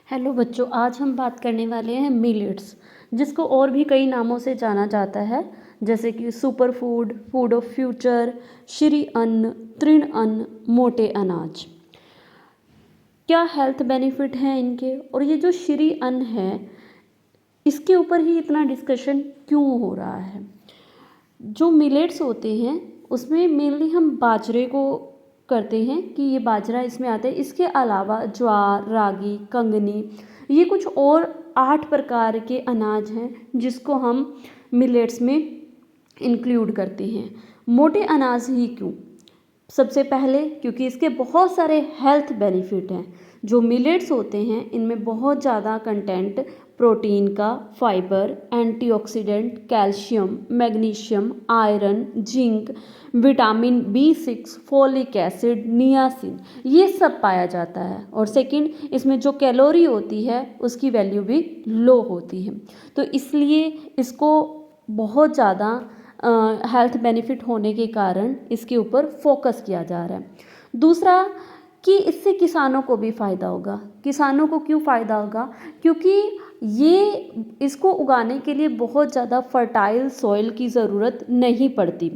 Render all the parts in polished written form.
Hello बच्चों, आज हम बात करने वाले हैं मिलेट्स, जिसको और भी कई नामों से जाना जाता है, जैसे कि super food, food of future, Shri अन्न, तृण अन्न, मोटे अनाज। क्या हेल्थ बेनिफिट हैं इनके, और ये जो श्री अन्न है इसके ऊपर ही इतना डिस्कशन क्यों हो रहा है। जो मिलेट्स होते हैं उसमें मेनली हम बाजरे को करते हैं कि ये बाजरा इसमें आता है। इसके अलावा ज्वार, रागी, कंगनी, ये कुछ और 8 प्रकार के अनाज हैं जिसको हम मिलेट्स में इंक्लूड करते हैं। मोटे अनाज ही क्यों? सबसे पहले क्योंकि इसके बहुत सारे हेल्थ बेनिफिट हैं। जो मिलेट्स होते हैं इनमें बहुत ज़्यादा कंटेंट प्रोटीन का, fibre, antioxidant, calcium, magnesium, iron, zinc, vitamin B6, folic acid, niacin, ये सब पाया जाता है। और सेकंड, इसमें जो कैलोरी होती है उसकी वैल्यू भी लो होती है, तो इसलिए इसको बहुत ज़्यादा हेल्थ बेनिफिट होने के कारण इसके ऊपर फोकस किया जा रहा है। दूसरा कि इससे किसानों को भी फ़ायदा होगा। किसानों को क्यों फ़ायदा होगा? क्योंकि ये इसको उगाने के लिए बहुत ज़्यादा फर्टाइल सॉइल की ज़रूरत नहीं पड़ती।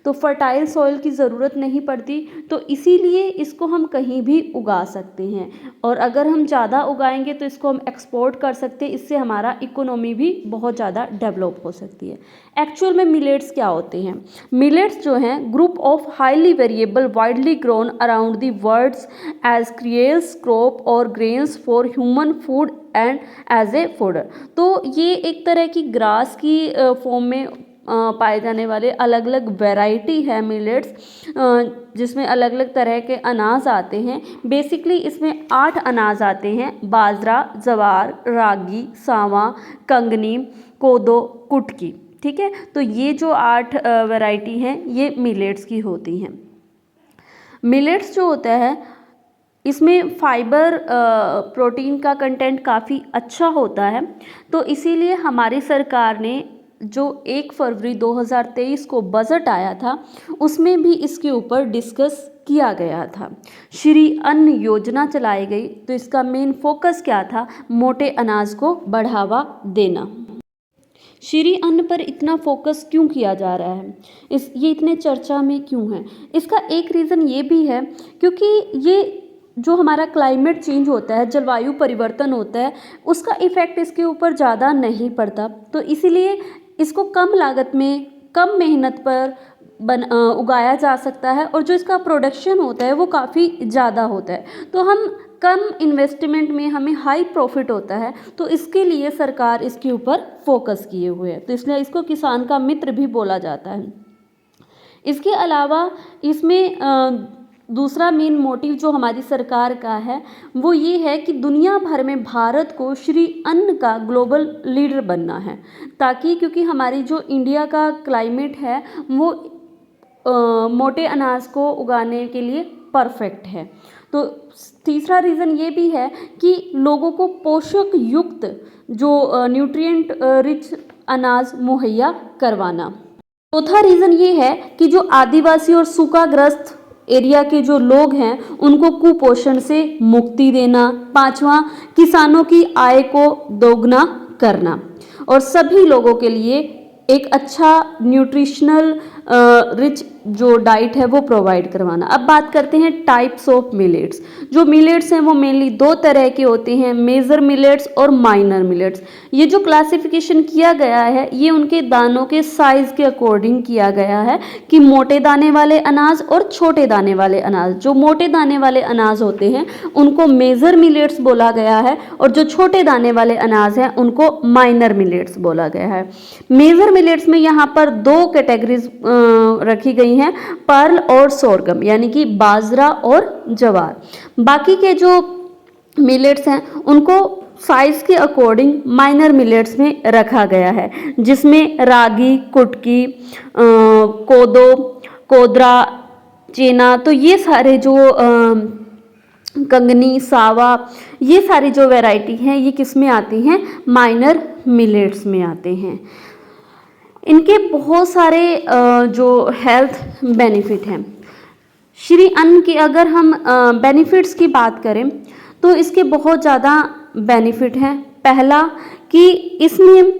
तो फर्टाइल सॉइल की ज़रूरत नहीं पड़ती तो इसीलिए इसको हम कहीं भी उगा सकते हैं, और अगर हम ज़्यादा उगाएंगे तो इसको हम एक्सपोर्ट कर सकते हैं। इससे हमारा इकोनॉमी भी बहुत ज़्यादा डेवलप हो सकती है। एक्चुअल में मिलेट्स क्या होते हैं? मिलेट्स जो हैं group of highly variable widely grown around the world's as cereals crop और grains for human food and as a fodder. तो ये एक तरह की ग्रास की फॉर्म में पाए जाने वाले अलग अलग वैरायटी है मिलेट्स, जिसमें अलग अलग तरह के अनाज आते हैं। बेसिकली इसमें 8 अनाज आते हैं: बाजरा, ज्वार, रागी, सावा, कंगनी, कोदो, कुटकी। ठीक है, तो ये जो 8 वैरायटी हैं ये मिलेट्स की होती हैं। मिलेट्स जो होता है इसमें फाइबर, प्रोटीन का कंटेंट काफ़ी अच्छा होता है, तो इसीलिए हमारी सरकार ने जो 1 फरवरी 2023 को बजट आया था उसमें भी इसके ऊपर डिस्कस किया गया था। श्री अन्न योजना चलाई गई, तो इसका मेन फोकस क्या था? मोटे अनाज को बढ़ावा देना। श्री अन्न पर इतना फोकस क्यों किया जा रहा है, ये इतने चर्चा में क्यों है? इसका एक रीज़न ये भी है क्योंकि ये जो हमारा क्लाइमेट चेंज होता है, जलवायु परिवर्तन होता है, उसका इफ़ेक्ट इसके ऊपर ज़्यादा नहीं पड़ता, तो इसीलिए इसको कम लागत में, कम मेहनत पर उगाया जा सकता है, और जो इसका प्रोडक्शन होता है वो काफ़ी ज़्यादा होता है। तो हम कम इन्वेस्टमेंट में हमें हाई प्रॉफिट होता है, तो इसके लिए सरकार इसके ऊपर फोकस किए हुए है, तो इसलिए इसको किसान का मित्र भी बोला जाता है। इसके अलावा इसमें दूसरा मेन मोटिव जो हमारी सरकार का है वो ये है कि दुनिया भर में भारत को श्री अन्न का ग्लोबल लीडर बनना है, ताकि क्योंकि हमारी जो इंडिया का क्लाइमेट है वो मोटे अनाज को उगाने के लिए परफेक्ट है। तो तीसरा रीज़न ये भी है कि लोगों को पोषक युक्त जो न्यूट्रिएंट रिच अनाज मुहैया करवाना। चौथा रीज़न ये है कि जो आदिवासी और सूखाग्रस्त एरिया के जो लोग हैं उनको कुपोषण से मुक्ति देना। पांचवा, किसानों की आय को दोगुना करना, और सभी लोगों के लिए एक अच्छा न्यूट्रिशनल रिच जो डाइट है वो प्रोवाइड करवाना। अब बात करते हैं टाइप्स ऑफ मिलेट्स। जो मिलेट्स हैं वो मेनली 2 तरह के होते हैं, मेजर मिलेट्स और माइनर मिलेट्स। ये जो क्लासिफिकेशन किया गया है ये उनके दानों के साइज़ के अकॉर्डिंग किया गया है कि मोटे दाने वाले अनाज और छोटे दाने वाले अनाज। जो मोटे दाने वाले अनाज होते हैं उनको मेजर मिलेट्स बोला गया है, और जो छोटे दाने वाले अनाज हैं उनको माइनर मिलेट्स बोला गया है। मेजर मिलेट्स में यहाँ पर 2 कैटेगरीज रखी गई हैं, पर्ल और सोरगम, यानी कि बाजरा और ज्वार। बाकी के जो मिलेट्स हैं उनको साइज के अकॉर्डिंग माइनर मिलेट्स में रखा गया है, जिसमें रागी, कुटकी, कोदो, कोदरा, चेना, तो ये सारे जो कंगनी, सावा, ये सारी जो वैरायटी हैं ये किस में आती हैं? माइनर मिलेट्स में आते हैं। इनके बहुत सारे जो हेल्थ बेनिफिट हैं। श्री अन्न की अगर हम बेनिफिट्स की बात करें तो इसके बहुत ज़्यादा बेनिफिट हैं। पहला कि इसमें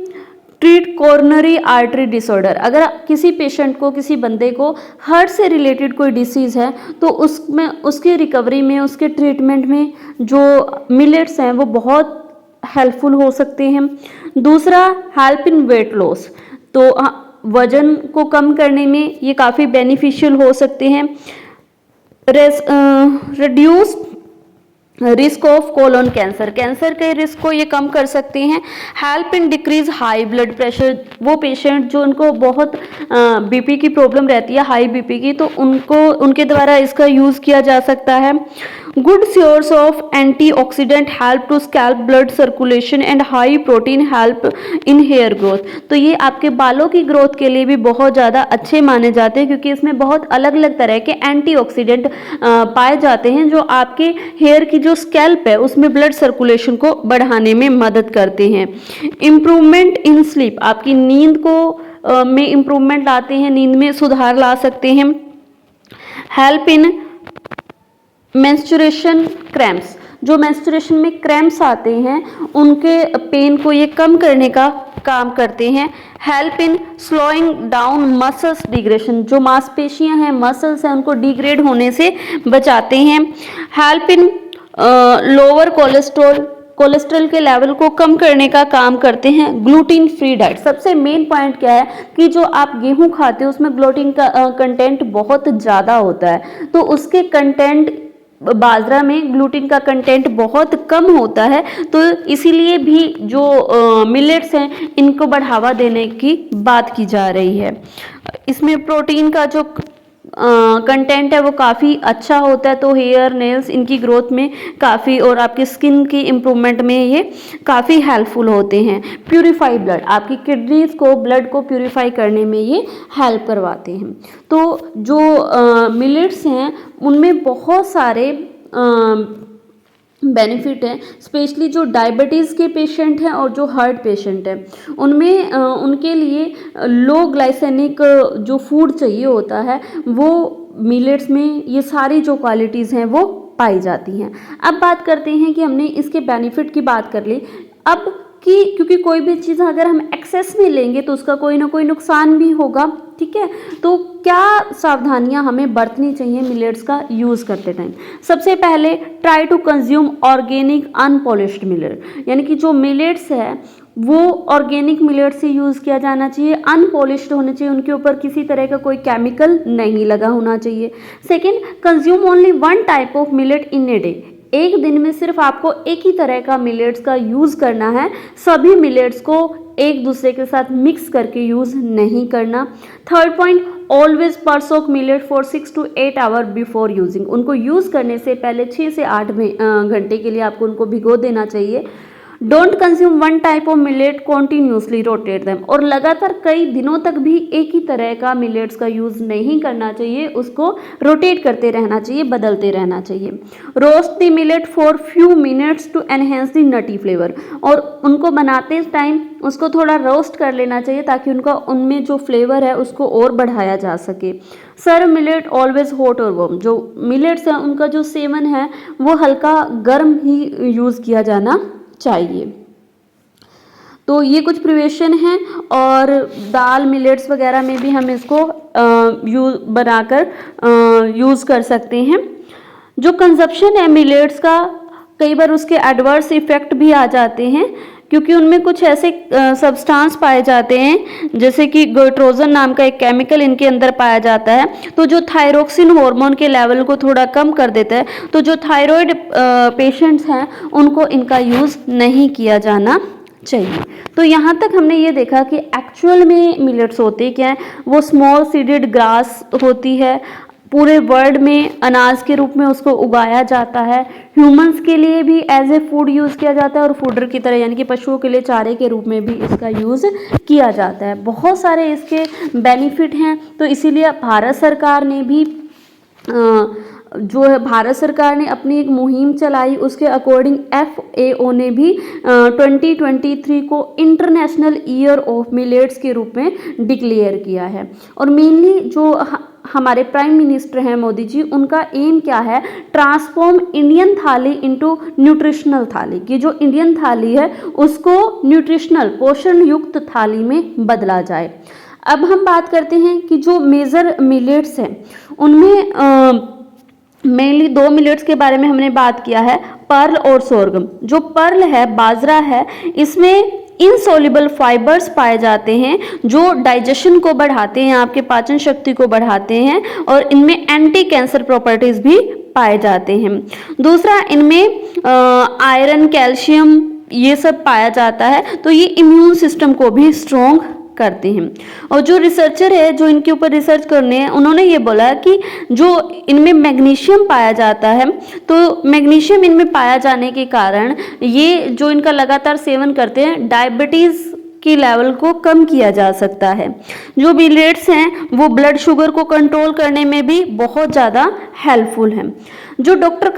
ट्रीट कोरोनरी आर्टरी डिसऑर्डर, अगर किसी पेशेंट को, किसी बंदे को हार्ट से रिलेटेड कोई डिसीज़ है तो उसमें, उसके रिकवरी में, उसके ट्रीटमेंट में जो मिलेट्स हैं वो बहुत हेल्पफुल हो सकते हैं। दूसरा, हेल्प इन वेट लॉस, तो वजन को कम करने में ये काफ़ी बेनिफिशियल हो सकते हैं। Reduce risk of colon cancer, cancer के रिस्क को ये कम कर सकते हैं। Help in decrease high blood pressure, वो पेशेंट जो उनको बहुत बीपी की प्रॉब्लम रहती है, हाई बीपी की, तो उनके द्वारा इसका यूज़ किया जा सकता है। Good source of antioxidant, help to scalp blood circulation and high protein help in hair growth, तो ये आपके बालों की ग्रोथ के लिए भी बहुत ज़्यादा अच्छे माने जाते हैं, क्योंकि इसमें बहुत अलग अलग तरह के एंटीऑक्सीडेंट पाए जाते हैं जो आपके हेयर की जो स्कैल्प है उसमें ब्लड सर्कुलेशन को बढ़ाने में मदद करते हैं। इम्प्रूवमेंट इन स्लीप, आपकी नींद को में इम्प्रूवमेंट लाते हैं, नींद में सुधार ला सकते हैं। हेल्प इन मेंस्ट्रुएशन क्रैम्प्स, जो मेंस्ट्रुएशन में क्रैम्प्स आते हैं उनके पेन को ये कम करने का काम करते हैं। हेल्प इन स्लोइंग डाउन मसल्स डिग्रेशन, जो मांसपेशियां हैं, मसल्स हैं, उनको डिग्रेड होने से बचाते हैं। हेल्प इन लोअर कोलेस्ट्रॉल के लेवल को कम करने का काम करते हैं। ग्लूटीन फ्री डाइट, सबसे मेन पॉइंट क्या है कि जो आप गेहूं खाते हो उसमें ग्लूटीन का कंटेंट बहुत ज़्यादा होता है, तो उसके कंटेंट, बाजरा में ग्लूटीन का कंटेंट बहुत कम होता है, तो इसीलिए भी जो मिलेट्स हैं इनको बढ़ावा देने की बात की जा रही है। इसमें प्रोटीन का जो कंटेंट है वो काफ़ी अच्छा होता है, तो हेयर, नेल्स, इनकी ग्रोथ में काफ़ी, और आपकी स्किन की इम्प्रूवमेंट में ये काफ़ी हेल्पफुल होते हैं। प्यूरिफाई ब्लड, आपकी किडनीज को, ब्लड को प्यूरिफाई करने में ये हेल्प करवाते हैं। तो जो मिलेट्स हैं उनमें बहुत सारे बेनिफिट है, स्पेशली जो डायबिटीज़ के पेशेंट हैं और जो हार्ट पेशेंट हैं उनमें उनके लिए लो ग्लाइसेमिक जो फूड चाहिए होता है वो मिलेट्स में ये सारी जो क्वालिटीज़ हैं वो पाई जाती हैं। अब बात करते हैं कि हमने इसके बेनिफिट की बात कर ली, अब कि क्योंकि कोई भी चीज़ अगर हम एक्सेस में लेंगे तो उसका कोई ना कोई नुकसान भी होगा, ठीक है, तो क्या सावधानियां हमें बरतनी चाहिए मिलेट्स का यूज़ करते टाइम। सबसे पहले, try to consume organic unpolished millet, यानी कि जो मिलेट्स है वो ऑर्गेनिक मिलेट से यूज़ किया जाना चाहिए, अनपॉलिश्ड होने चाहिए, उनके ऊपर किसी तरह का कोई केमिकल नहीं लगा होना चाहिए। Second, consume only one type of millet in a day, एक दिन में सिर्फ आपको एक ही तरह का मिलेट्स का यूज़ करना है, सभी मिलेट्स को एक दूसरे के साथ मिक्स करके यूज़ नहीं करना। Third point, always presoak millet for 6 to 8 hour before using, उनको यूज़ करने से पहले 6 से 8 घंटे के लिए आपको उनको भिगो देना चाहिए। Don't consume one type of millet continuously, rotate them, और लगातार कई दिनों तक भी एक ही तरह का मिलेट्स का यूज़ नहीं करना चाहिए, उसको रोटेट करते रहना चाहिए, बदलते रहना चाहिए। Roast the millet for few minutes to enhance the nutty flavour, और उनको बनाते टाइम उसको थोड़ा रोस्ट कर लेना चाहिए ताकि उनका, उनमें जो फ्लेवर है उसको और बढ़ाया जा सके। सर्व मिलेट ऑलवेज हॉट और वार्म, जो मिलेट्स हैं उनका जो सेवन है वो हल्का गर्म ही यूज़ किया जाना चाहिए। तो ये कुछ प्रिवेशन हैं, और दाल, मिलेट्स वगैरह में भी हम इसको बनाकर यूज़ कर सकते हैं। जो कंजप्शन है मिलेट्स का, कई बार उसके एडवर्स इफ़ेक्ट भी आ जाते हैं, क्योंकि उनमें कुछ ऐसे सब्सटेंस पाए जाते हैं जैसे कि गोइट्रोजन नाम का एक केमिकल इनके अंदर पाया जाता है, तो जो थायरोक्सिन हार्मोन के लेवल को थोड़ा कम कर देता है, तो जो थायराइड पेशेंट्स हैं उनको इनका यूज़ नहीं किया जाना चाहिए। तो यहाँ तक हमने ये देखा कि एक्चुअल में मिलेट्स होते क्या हैं, वो स्मॉल सीडेड ग्रास होती है, पूरे वर्ल्ड में अनाज के रूप में उसको उगाया जाता है, ह्यूमंस के लिए भी एज ए फूड यूज़ किया जाता है, और फूडर की तरह यानी कि पशुओं के लिए चारे के रूप में भी इसका यूज़ किया जाता है। बहुत सारे इसके बेनिफिट हैं, तो इसीलिए भारत सरकार ने भी जो है, भारत सरकार ने अपनी एक मुहिम चलाई, उसके अकॉर्डिंग FAO ने भी 2023 को इंटरनेशनल ईयर ऑफ मिलेट्स के रूप में डिक्लेयर किया है। और मेनली जो हमारे प्राइम मिनिस्टर हैं मोदी जी, उनका एम क्या है, ट्रांसफॉर्म इंडियन थाली इनटू न्यूट्रिशनल थाली, कि जो इंडियन थाली है उसको न्यूट्रिशनल पोषण युक्त थाली में बदला जाए। अब हम बात करते हैं कि जो मेजर मिलेट्स हैं उनमें मेनली 2 मिलेट्स के बारे में हमने बात किया है, पर्ल और सोरगम। जो पर्ल है, बाजरा है, इसमें इनसोल्युबल फाइबर्स पाए जाते हैं जो डाइजेशन को बढ़ाते हैं, आपके पाचन शक्ति को बढ़ाते हैं, और इनमें एंटी कैंसर प्रॉपर्टीज भी पाए जाते हैं। दूसरा, इनमें आयरन, कैल्शियम ये सब पाया जाता है, तो ये इम्यून सिस्टम को भी स्ट्रॉन्ग करते हैं। और जो रिसर्चर है जो इनके ऊपर रिसर्च करने हैं, उन्होंने ये बोला कि जो इनमें मैग्नीशियम पाया जाता है, तो मैग्नीशियम इनमें पाया जाने के कारण ये जो इनका लगातार सेवन करते हैं, डायबिटीज़ की लेवल को कम किया जा सकता है। जो मिलेट्स हैं वो ब्लड शुगर को कंट्रोल करने में भी बहुत ज़्यादा हेल्पफुल हैं। जो डॉक्टर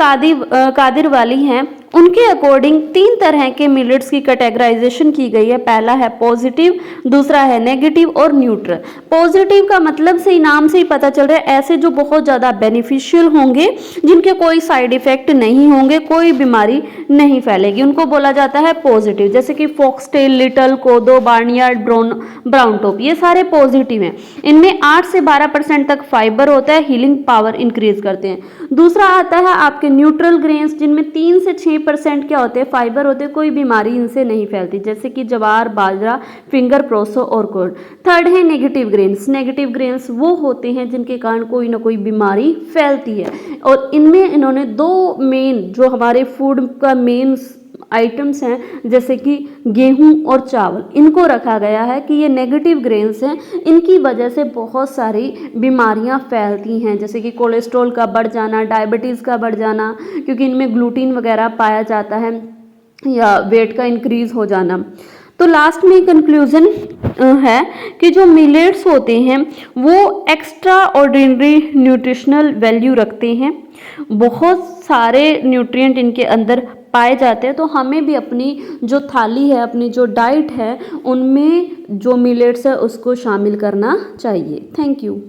कादिर वाली हैं, उनके अकॉर्डिंग 3 तरह के मिलेट्स की कैटेगराइजेशन की गई है। पहला है पॉजिटिव, दूसरा है नेगेटिव और न्यूट्रल। पॉजिटिव का मतलब से ही, नाम से ही पता चल रहा है, ऐसे जो बहुत ज़्यादा बेनिफिशियल होंगे, जिनके कोई साइड इफेक्ट नहीं होंगे, कोई बीमारी नहीं फैलेगी, उनको बोला जाता है पॉजिटिव। जैसे कि फॉक्सटेल, लिटल, कोदो, बार्नयार्ड, ब्राउन टॉप, ये सारे पॉजिटिव हैं। इनमें 8 से 12% तक फाइबर होता है, हीलिंग पावर इंक्रीज करते हैं। दूसरा आता है आपके न्यूट्रल ग्रेन्स, जिनमें 3 से 6% क्या होते हैं, फाइबर होते हैं, कोई बीमारी इनसे नहीं फैलती, जैसे कि ज्वार, बाजरा, फिंगर, प्रोसो और कोड। थर्ड है नेगेटिव ग्रेन्स। नेगेटिव ग्रेन्स वो होते हैं जिनके कारण कोई ना कोई बीमारी फैलती है, और इनमें इन्होंने 2 मेन जो हमारे फूड का मेन आइटम्स हैं, जैसे कि गेहूं और चावल, इनको रखा गया है कि ये नेगेटिव ग्रेन्स हैं, इनकी वजह से बहुत सारी बीमारियां फैलती हैं, जैसे कि कोलेस्ट्रॉल का बढ़ जाना, डायबिटीज़ का बढ़ जाना, क्योंकि इनमें ग्लूटीन वगैरह पाया जाता है, या वेट का इंक्रीज हो जाना। तो लास्ट में कंक्लूजन है कि जो मिलेट्स होते हैं वो एक्स्ट्रा ऑर्डिनरी न्यूट्रिशनल वैल्यू रखते हैं, बहुत सारे न्यूट्रिएंट इनके अंदर पाए जाते हैं। तो हमें भी अपनी जो थाली है, अपनी जो डाइट है, उनमें जो मिलेट्स है उसको शामिल करना चाहिए। Thank you.